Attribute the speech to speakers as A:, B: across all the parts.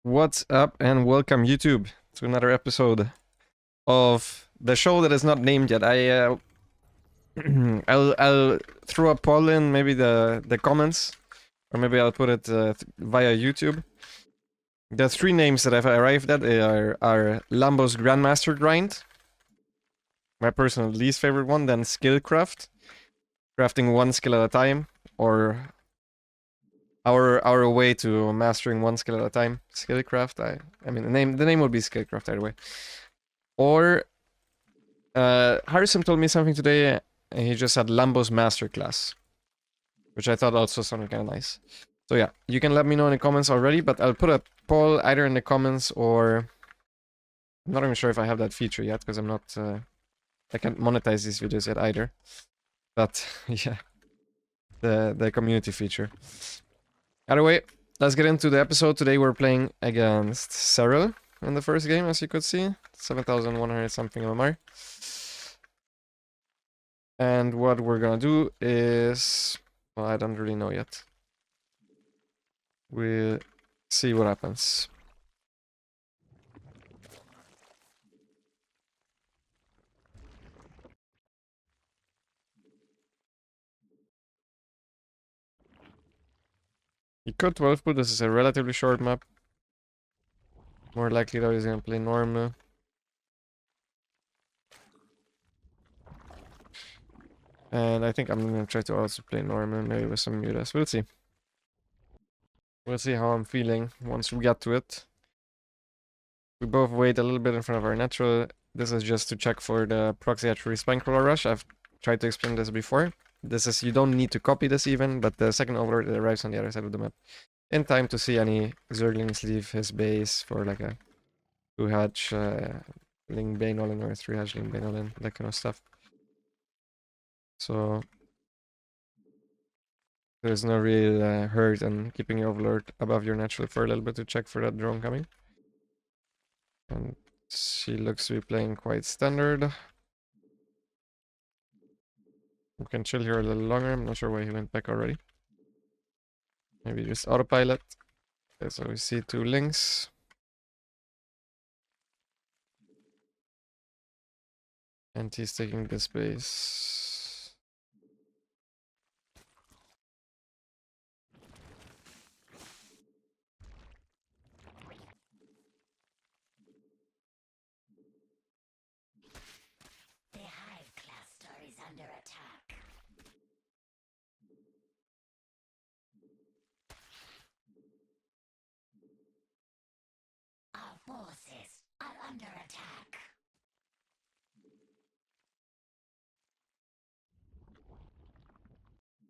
A: What's up and welcome YouTube to another episode of the show that is not named yet. I'll throw a poll in maybe the comments, or maybe I'll put it via YouTube. The three names that I've arrived at are Lambo's Grandmaster Grind, my personal least favorite one, then Skillcraft, crafting one skill at a time, or our way to mastering one skill at a time. Skillcraft. I mean the name would be Skillcraft either way. Or Harrison told me something today, and he just said Lambo's Masterclass, which I thought also sounded kind of nice. So yeah, you can let me know in the comments already, but I'll put a poll either in the comments or I'm not even sure if I have that feature yet because I'm not I can't monetize these videos yet either. But yeah, the community feature. Either way, let's get into the episode. Today we're playing against Serral in the first game, as you could see. 7,100 something MMR. And what we're gonna do is... well, I don't really know yet. We'll see what happens. He could 12 pull. This is a relatively short map. More likely though he's gonna play normal. And I think I'm gonna try to also play normal, maybe with some mutas. We'll see. We'll see how I'm feeling once we get to it. We both wait a little bit in front of our natural. This is just to check for the proxy hatchery spine crawler rush. I've tried to explain this before. This is, you don't need to copy this even, but the second overlord arrives on the other side of the map in time to see any Zerglings leave his base for like a 2-hatch Ling Bainolin or 3-hatch Ling Bainolin, that kind of stuff. So there's no real hurt in keeping your overlord above your natural for a little bit to check for that drone coming. And she looks to be playing quite standard. We can chill here a little longer. I'm not sure why he went back already. Maybe just autopilot. Okay, so we see 2 links. And he's taking this base.
B: The Hive cluster is under attack. Our forces are under attack.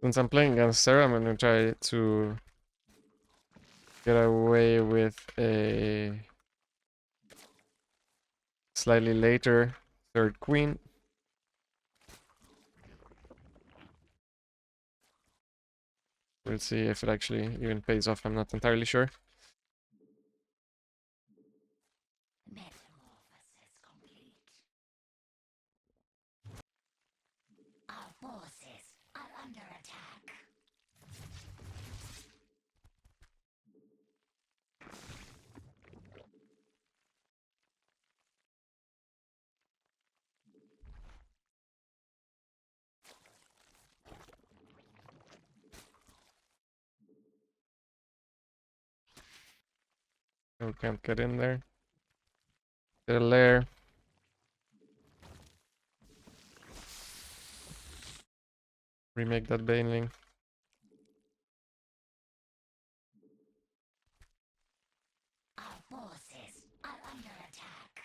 A: Since I'm playing against Serral, I'm gonna try to get away with a slightly later 3rd queen. We'll see if it actually even pays off. I'm not entirely sure.
B: Metamorphosis complete. Our forces are under attack.
A: We can't get in there. Get a lair. Remake that Baneling.
B: Our forces are under attack.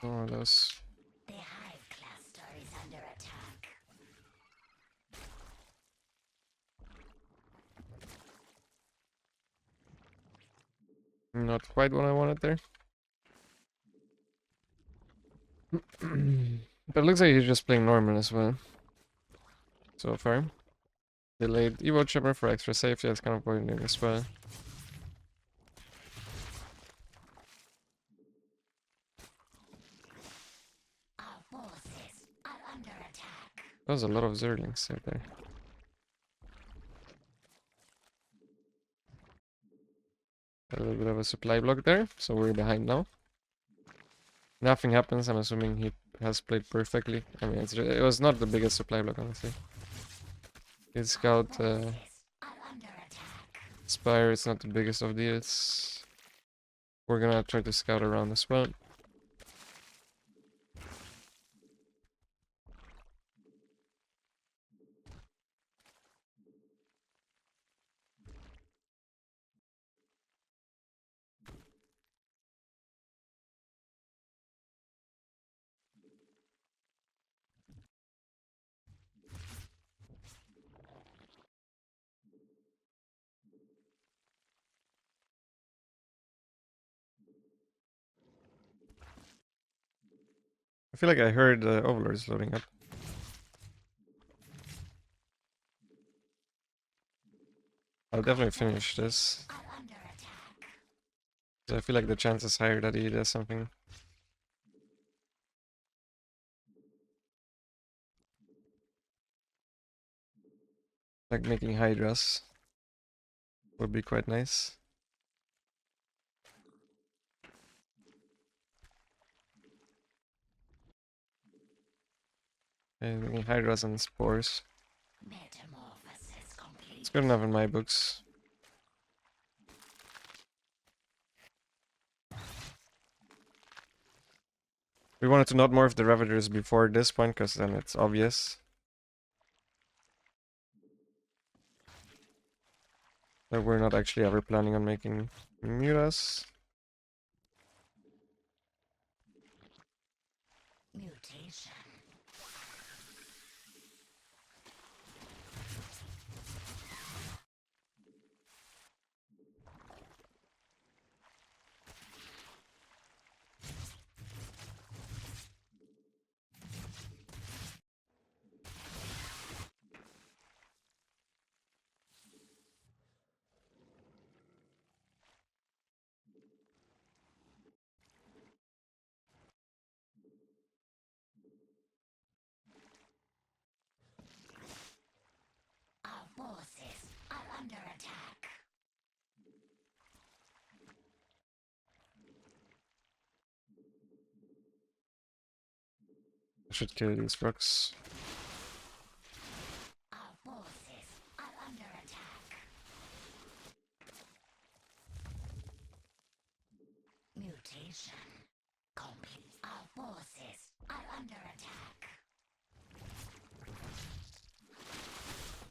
A: Oh, those.
B: The Hive cluster is under attack.
A: Not quite what I wanted there. But it looks like he's just playing normal as well. So far. Delayed Evo Chipper for extra safety, that's kind of pointing as well.
B: Our forces are under attack.
A: There's a lot of Zerglings right there. A little bit of a supply block there, so we're behind now. Nothing happens, I'm assuming he has played perfectly. I mean, it was not the biggest supply block, honestly. His scout Spire is not the biggest of deals. We're gonna try to scout around as well. I feel like I heard the Overlords loading up. I'll definitely finish this. I feel like the chance is higher that he does something. Like making Hydras would be quite nice. Okay, making Hydras and Spores. It's good enough in my books. We wanted to not morph the Ravagers before this point, because then it's obvious that we're not actually ever planning on making Mutas.
B: Mutation. Our forces are under attack.
A: I should kill these rocks.
B: Our forces are under attack. Mutation complete. Our forces are under attack.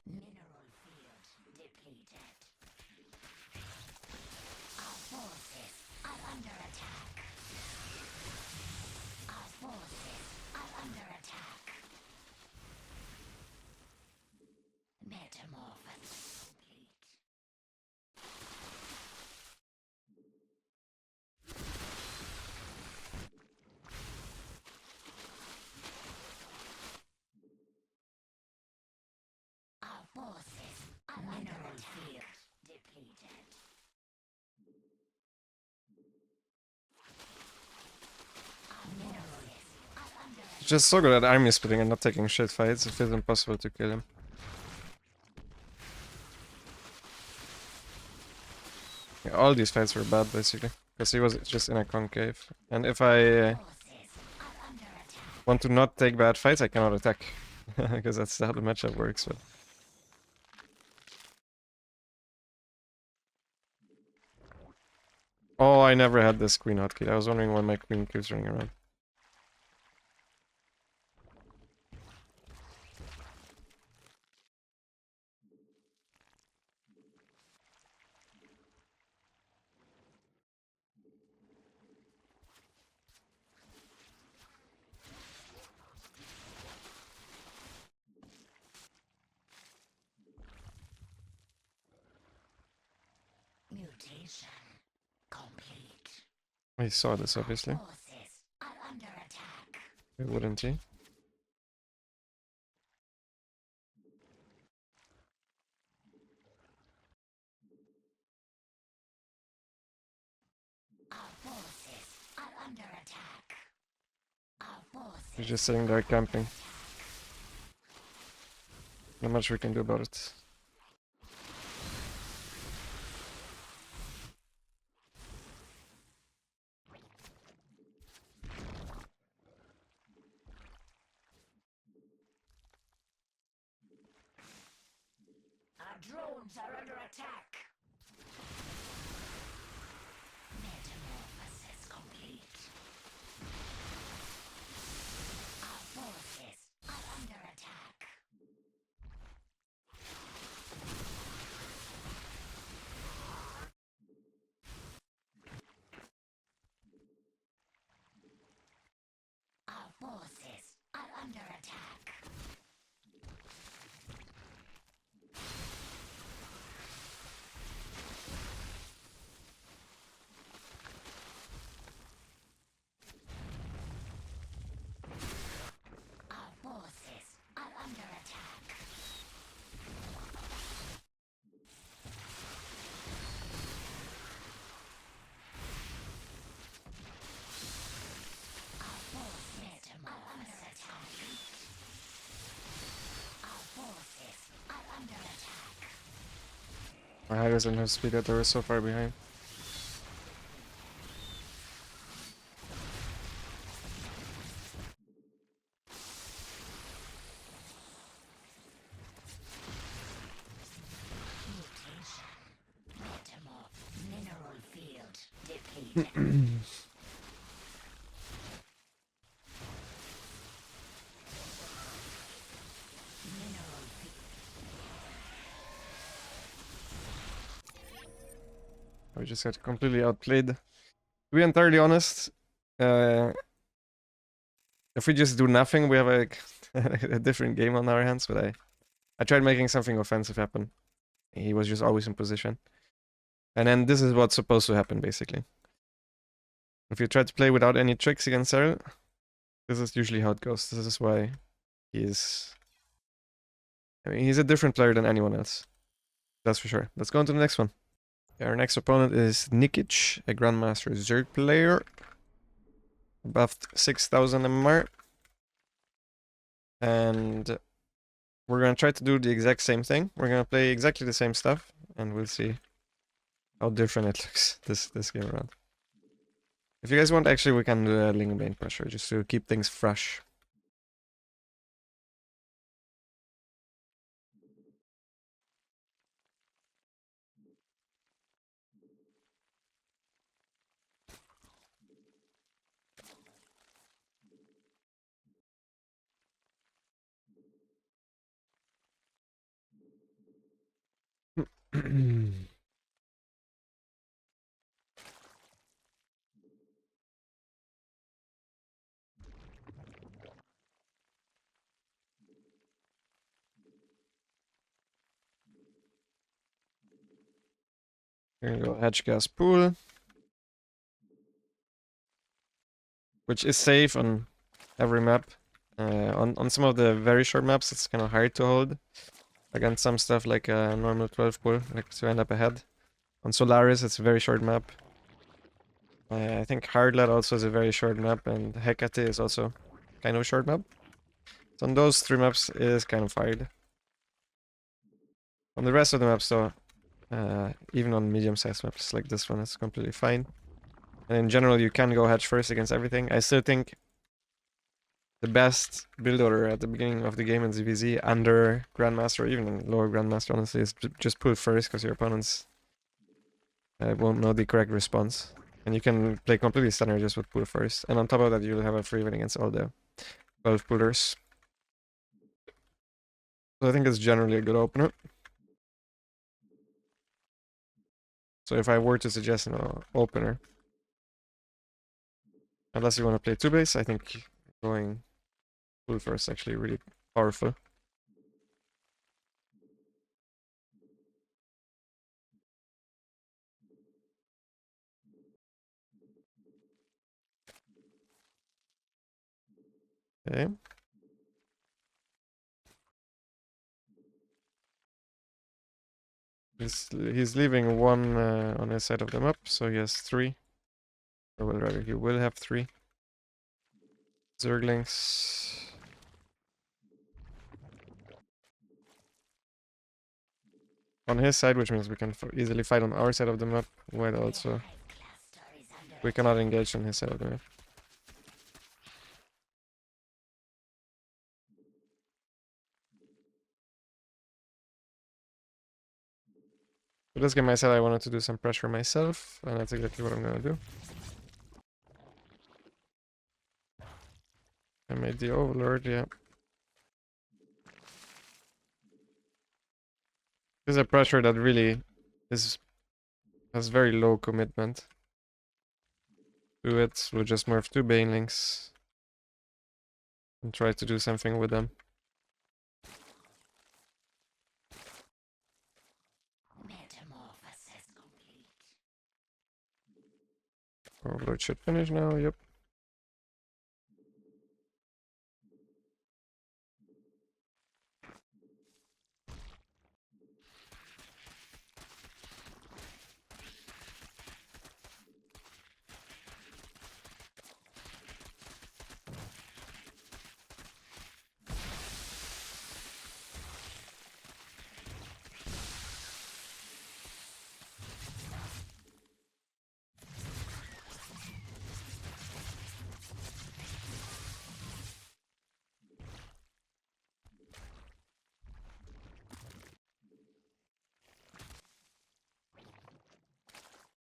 B: Mineral field depleted. Our forces are under attack. Our forces are under attack. Metamorphosis complete. Our forces are under attack. Depleted. Our minerals are under
A: It's just so good at army splitting and not taking shit fights. It feels impossible to kill him. Yeah, all these fights were bad, basically. Because he was just in a concave. And if I
B: forces are under attack.
A: want to not take bad fights, I cannot attack. Because that's how the matchup works. But oh, I never had this queen hotkey. I was wondering why my queen keeps running around.
B: Mutation complete.
A: He saw this, obviously.
B: Forces are under attack.
A: Why wouldn't he?
B: Our forces are under attack. Our forces.
A: He's just sitting there camping. Not much we can do about it.
B: drones are under attack. Metamorphosis complete. Our forces are under attack. Our forces are under attack. Our forces are under attack. Our forces are under attack. Our forces are under attack.
A: My high doesn't have speed yet, they were so far behind.
B: Mutation. Mineral field depleted. Mineral field.
A: We just got completely outplayed. To be entirely honest, if we just do nothing, we have a different game on our hands, but I tried making something offensive happen. He was just always in position. And then this is what's supposed to happen, basically. If you try to play without any tricks against Serral, this is usually how it goes. This is why he's... I mean, he's a different player than anyone else. That's for sure. Let's go on to the next one. Our next opponent is Nikic, a Grandmaster Zerg player. Buffed 6000 MMR. And we're gonna try to do the exact same thing. We're gonna play exactly the same stuff, and we'll see how different it looks this game around. If you guys want, actually, we can do a Ling Bane pressure just to keep things fresh. Here we go, Hedge Gas Pool. Which is safe on every map. On some of the very short maps, it's kind of hard to hold against some stuff like a normal 12 pool, like to end up ahead. On Solaris, it's a very short map. I think Hardlat also is a very short map, and Hecate is also kind of a short map. So on those three maps, it is kind of hard. On the rest of the maps, though, even on medium-sized maps like this one, it's completely fine. And in general, you can go hedge first against everything. I still think the best build order at the beginning of the game in ZVZ under Grandmaster, or even in lower Grandmaster, honestly, is just pull first, because your opponents won't know the correct response. And you can play completely standard just with pull first. And on top of that, you'll have a free win against all the 12 pullers. So I think it's generally a good opener. So if I were to suggest an opener, unless you want to play 2-base, I think going pull first is actually really powerful. Okay. He's leaving one on his side of the map, so he has 3. Or well, rather, he will have 3 Zerglings. On his side, which means we can easily fight on our side of the map, while also we cannot engage on his side of the map. So this game I said I wanted to do some pressure myself, and that's exactly what I'm gonna do. I made the Overlord, yeah. This is a pressure that really has very low commitment to it. We'll just morph 2 Banelings and try to do something with them.
B: Metamorphosis complete.
A: Overlord should finish now, yep.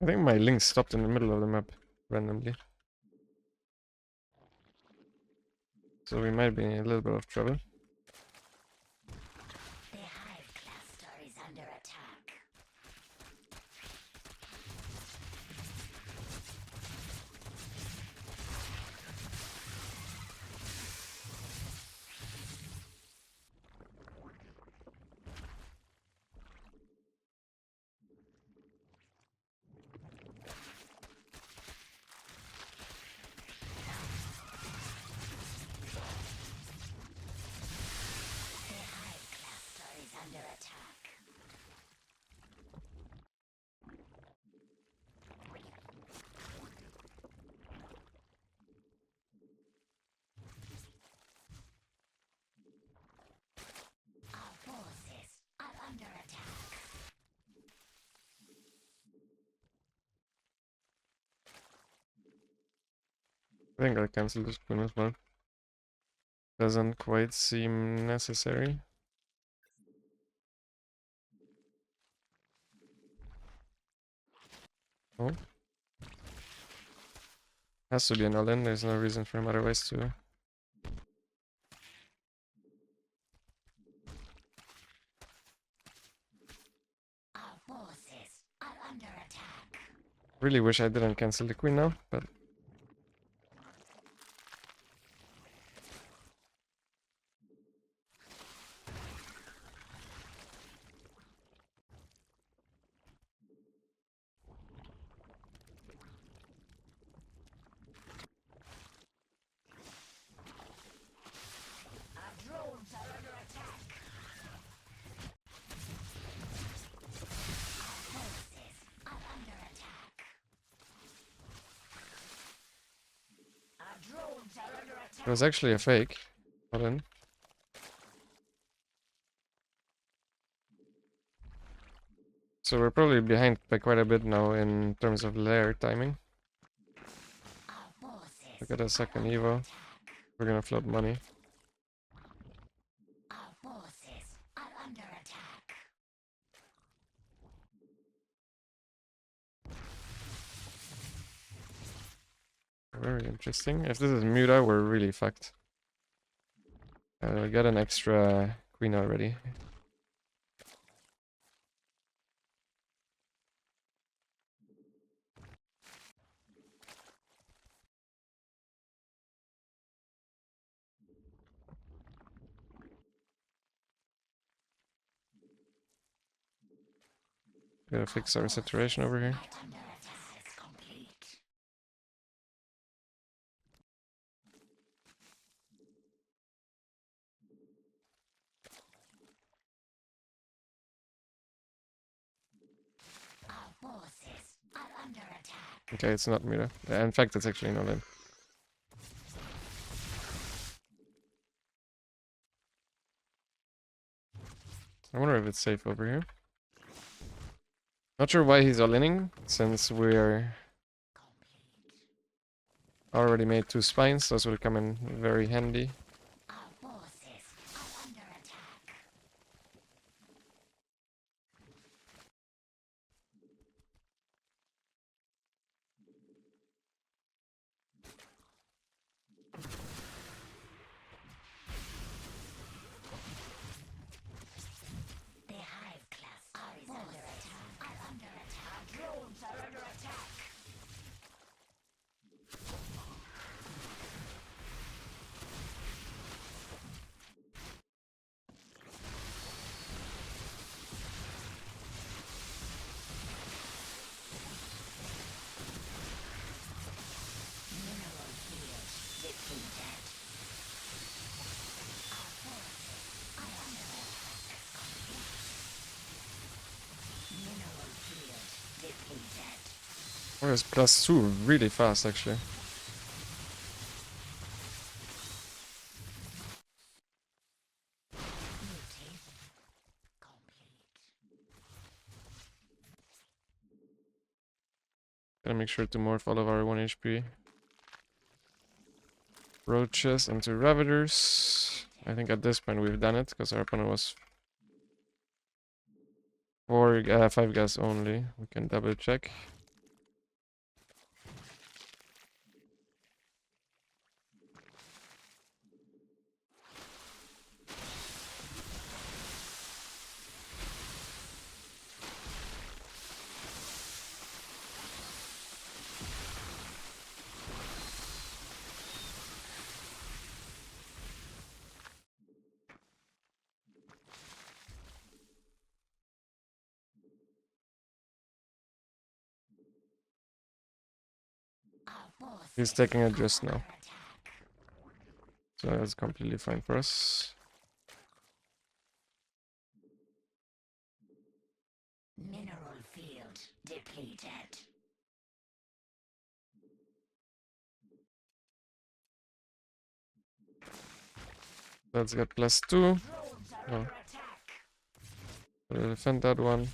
A: I think my link stopped in the middle of the map randomly. So we might be in a little bit of trouble.
B: The hive cluster is under attack. The hive cluster is under attack. Our forces are under attack.
A: I think I'll cancel this queen as well. Doesn't quite seem necessary. Oh. Has to be an all-in, there's no reason for him otherwise to...
B: Our forces are under attack.
A: Really wish I didn't cancel the queen now, but...
B: Our drones are under attack. Our forces are under attack. Our drones are under attack.
A: It was actually a fake. All-in. So we're probably behind by quite a bit now in terms of lair timing.
B: Our forces
A: Look at a second
B: are under
A: Evo.
B: attack.
A: We're gonna float money.
B: Our forces are under attack.
A: Very interesting. If this is Muta, we're really fucked. We got an extra queen already. Gotta fix our saturation over here.
B: Under attack is complete. Our forces are under attack.
A: Okay, it's not Muta. In fact, it's actually not in. I wonder if it's safe over here. Not sure why he's all-inning, since we're already made 2 spines. Those will come in very handy.
B: Our forces are under attack.
A: Or is +2 really fast, actually. Gotta make sure to morph all of our 1 HP roaches into ravagers. I think at this point we've done it, because our opponent was 5 gas only. We can double check. He's taking it just now. So that's completely fine for us.
B: Mineral field depleted.
A: Let's get +2. Oh. We'll defend that one.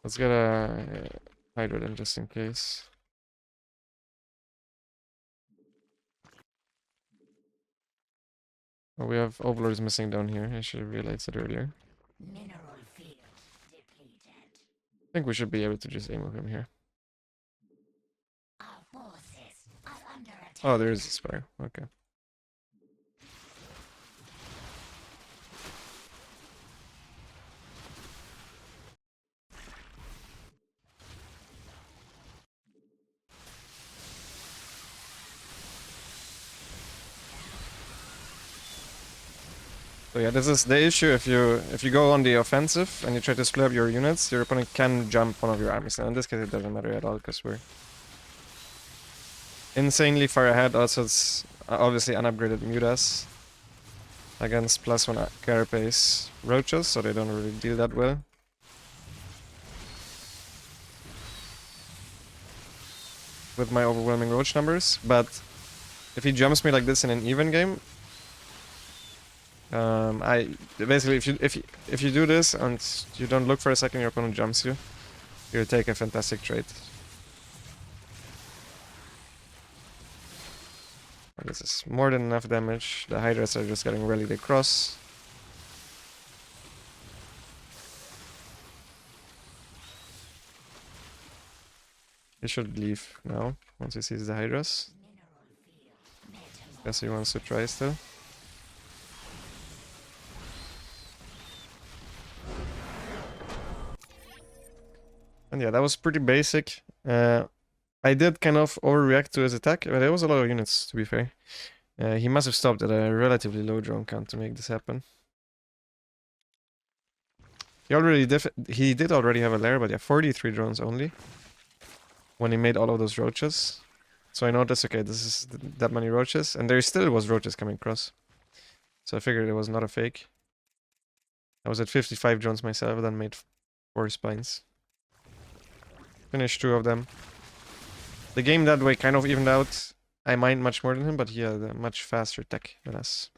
A: Let's get a Hydra then, just in case. Oh, we have Overlords missing down here. I should have realized it earlier.
B: Mineral field depleted.
A: I think we should be able to just aim with him here.
B: Our forces are under attack.
A: Oh, there is a spire. Okay. So yeah, this is the issue. If you go on the offensive and you try to split up your units, your opponent can jump one of your armies. Now in this case it doesn't matter at all because we're insanely far ahead. Also, it's obviously unupgraded Mutas against +1 carapace roaches, so they don't really deal that well. With my overwhelming roach numbers, but if he jumps me like this in an even game, I basically if you do this and you don't look for a second, your opponent jumps you, you take a fantastic trade. This is more than enough damage. The Hydras are just getting rallied across. He should leave now once he sees the Hydras. Guess he wants to try still. And yeah, that was pretty basic. I did kind of overreact to his attack, but there was a lot of units, to be fair. He must have stopped at a relatively low drone count to make this happen. He did already have a lair, but yeah, 43 drones only. When he made all of those roaches. So I noticed, okay, this is that many roaches, and there still was roaches coming across. So I figured it was not a fake. I was at 55 drones myself, then made 4 spines. Finished 2 of them. The game that way kind of evened out. I mined much more than him, but he had a much faster tech than us.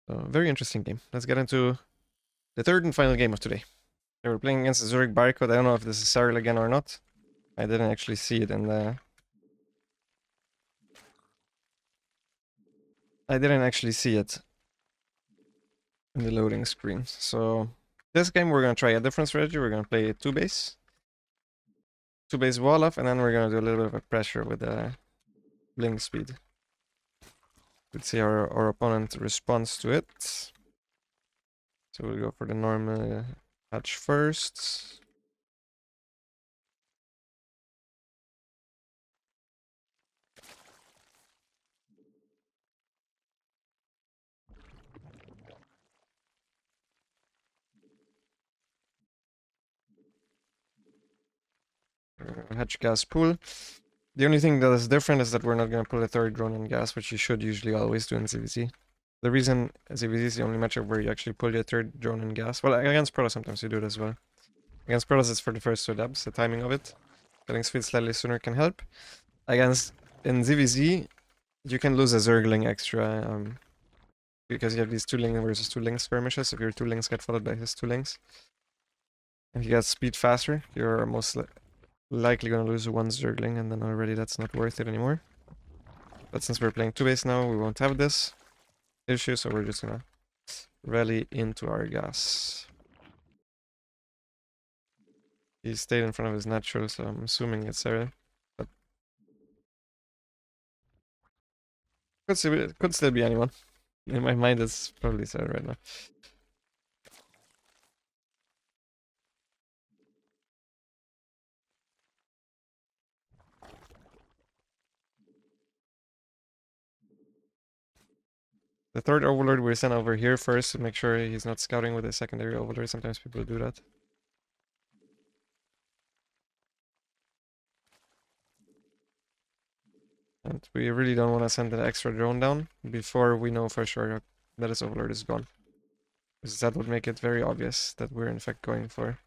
A: So, very interesting game. Let's get into the third and final game of today. They were playing against the Zurich Barcode. I don't know if this is Serral again or not. I didn't actually see it in the... I didn't actually see it in the loading screen. So, this game we're going to try a different strategy. We're going to play 2-base. 2-base wall off, and then we're going to do a little bit of a pressure with the blink speed. Let's see how our opponent responds to it. So we'll go for the normal hatch first. Hatch gas pool. The only thing that is different is that we're not going to pull a third drone on gas, which you should usually always do in CVC. The reason ZVZ is the only matchup where you actually pull your third drone in gas. Well, against Protoss sometimes you do it as well. Against Protoss it's for the first 2 adapts, the timing of it. Getting speed slightly sooner can help. Against in ZVZ, you can lose a Zergling extra because you have these 2 Ling versus 2 Ling skirmishes. If your 2 Lings get followed by his 2 Lings, and he gets speed faster, you're most likely gonna lose 1 Zergling, and then already that's not worth it anymore. But since we're playing 2 base now, we won't have this issue, so we're just gonna rally into our gas. He stayed in front of his natural, so I'm assuming it's Serral. But could still be anyone. In my mind, it's probably Serral right now. The third overlord we send over here first to make sure he's not scouting with a secondary overlord. Sometimes people do that. And we really don't want to send an extra drone down before we know for sure that his overlord is gone. Because that would make it very obvious that we're in fact going for...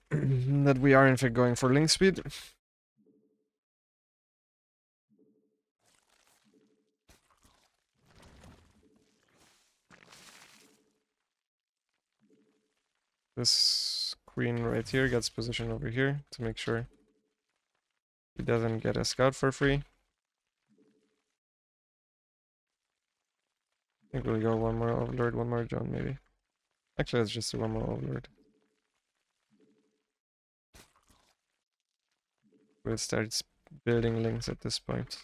A: that we are in fact going for link speed. This queen right here gets positioned over here to make sure he doesn't get a scout for free. I think we'll go 1 more overlord, 1 more drone maybe. Actually, let's just do 1 more overlord. We'll start building links at this point.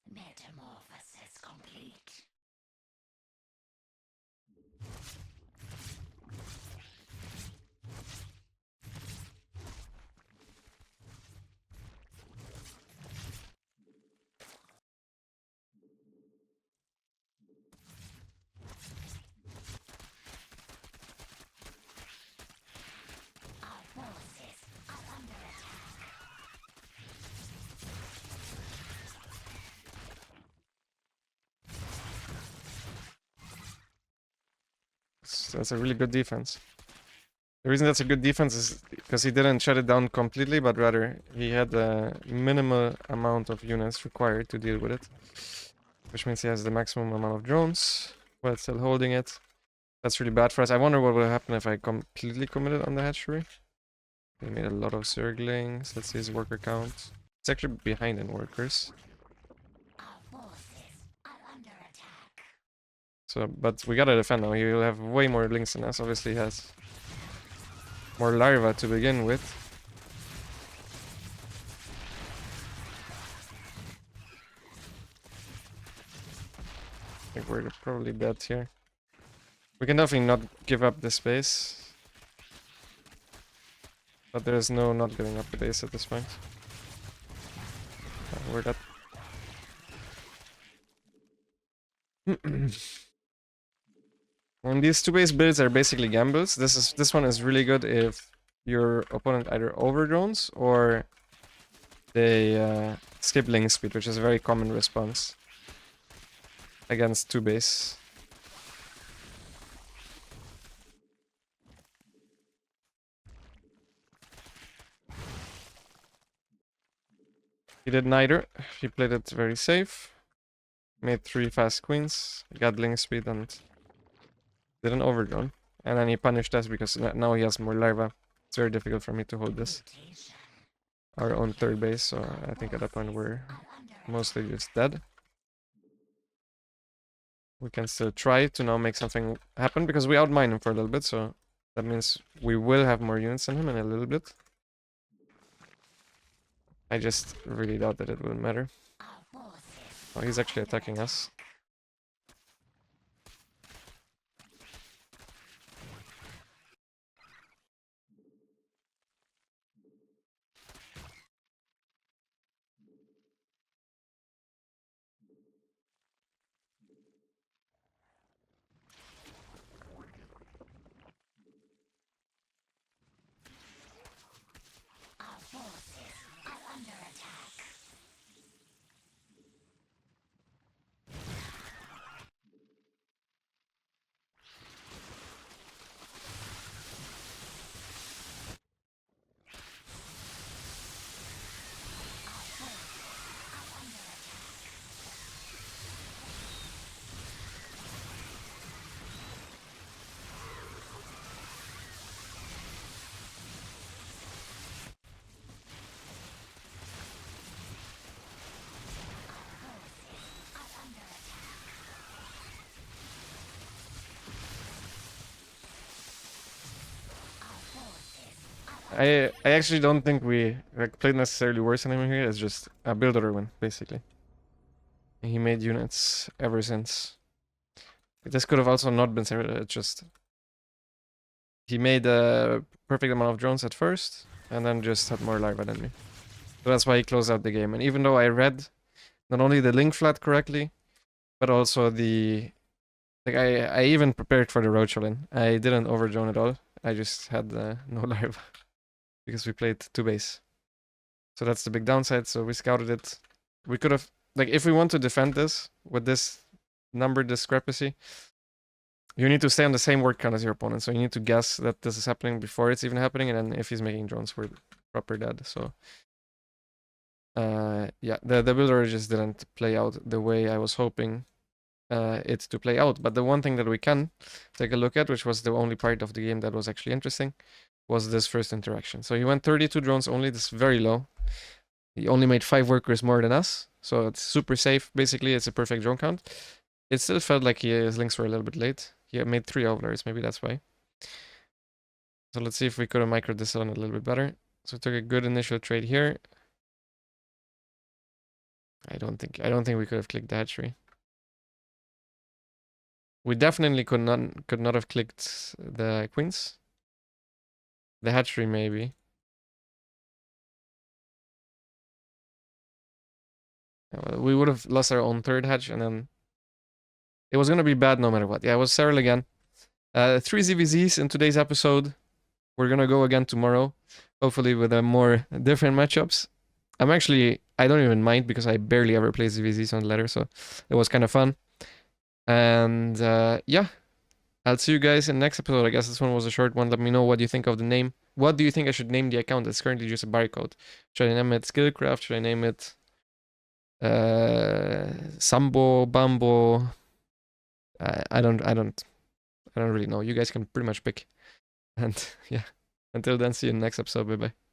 B: Metamorphosis complete. Our forces are under attack.
A: That's a really good defense. The reason that's a good defense is because he didn't shut it down completely, but rather he had a minimal amount of units required to deal with it. Which means he has the maximum amount of drones while still holding it. That's really bad for us. I wonder what will happen if I completely committed on the hatchery. He made a lot of Zerglings. Let's see his worker count. It's actually behind in workers.
B: Our forces are under attack.
A: So, but we gotta defend now. He will have way more links than us. Obviously, he has more larvae to begin with. I think we're probably dead here. We can definitely not give up this base. But there's no not giving up the base at this point. We're dead. And these 2 base builds are basically gambles. This one is really good if your opponent either overdrones or they skip link speed, which is a very common response against 2 base. He did neither. He played it very safe. Made 3 fast queens, got link speed and didn't overdrone. And then he punished us because now he has more larvae. It's very difficult for me to hold this. Our own 3rd base, so I think at that point we're mostly just dead. We can still try to now make something happen because we outmine him for a little bit, so that means we will have more units than him in a little bit. I just really doubt that it will matter. Oh, he's actually attacking us. I actually don't think we like played necessarily worse than him here. It's just a builder win, basically. He made units ever since. This could have also not been Serral. It's just he made a perfect amount of drones at first, and then just had more larva than me. So that's why he closed out the game. And even though I read not only the link flat correctly, but also the like I even prepared for the roadshow in. I didn't over drone at all. I just had no larva because we played 2 base. So that's the big downside. So we scouted it. We could have like if we want to defend this with this number discrepancy, you need to stay on the same word count as your opponent. So you need to guess that this is happening before it's even happening, and then if he's making drones, we're proper dead. So yeah, the builder just didn't play out the way I was hoping it to play out. But the one thing that we can take a look at, which was the only part of the game that was actually interesting, was this first interaction. So he went 32 drones only. This is very low. He only made 5 workers more than us, so it's super safe. Basically, it's a perfect drone count. It still felt like his links were a little bit late. He made 3 overlords, maybe that's why. So let's see if we could have microed this on a little bit better. So we took a good initial trade here. I don't think we could have clicked the hatchery. We definitely could not have clicked the queens. The hatchery maybe. Yeah, well, we would have lost our own 3rd hatch, and then it was gonna be bad no matter what. Yeah, it was Serral again. 3 ZVZs in today's episode. We're gonna go again tomorrow, hopefully with a more different matchups. I don't even mind because I barely ever play ZVZs on the ladder, so it was kind of fun. And yeah, I'll see you guys in the next episode. I guess this one was a short one. Let me know what you think of the name. What do you think I should name the account? It's currently just a barcode. Should I name it Skillcraft? Should I name it Sambo, Bambo? I don't really know. You guys can pretty much pick. And yeah, until then, see you in the next episode. Bye bye.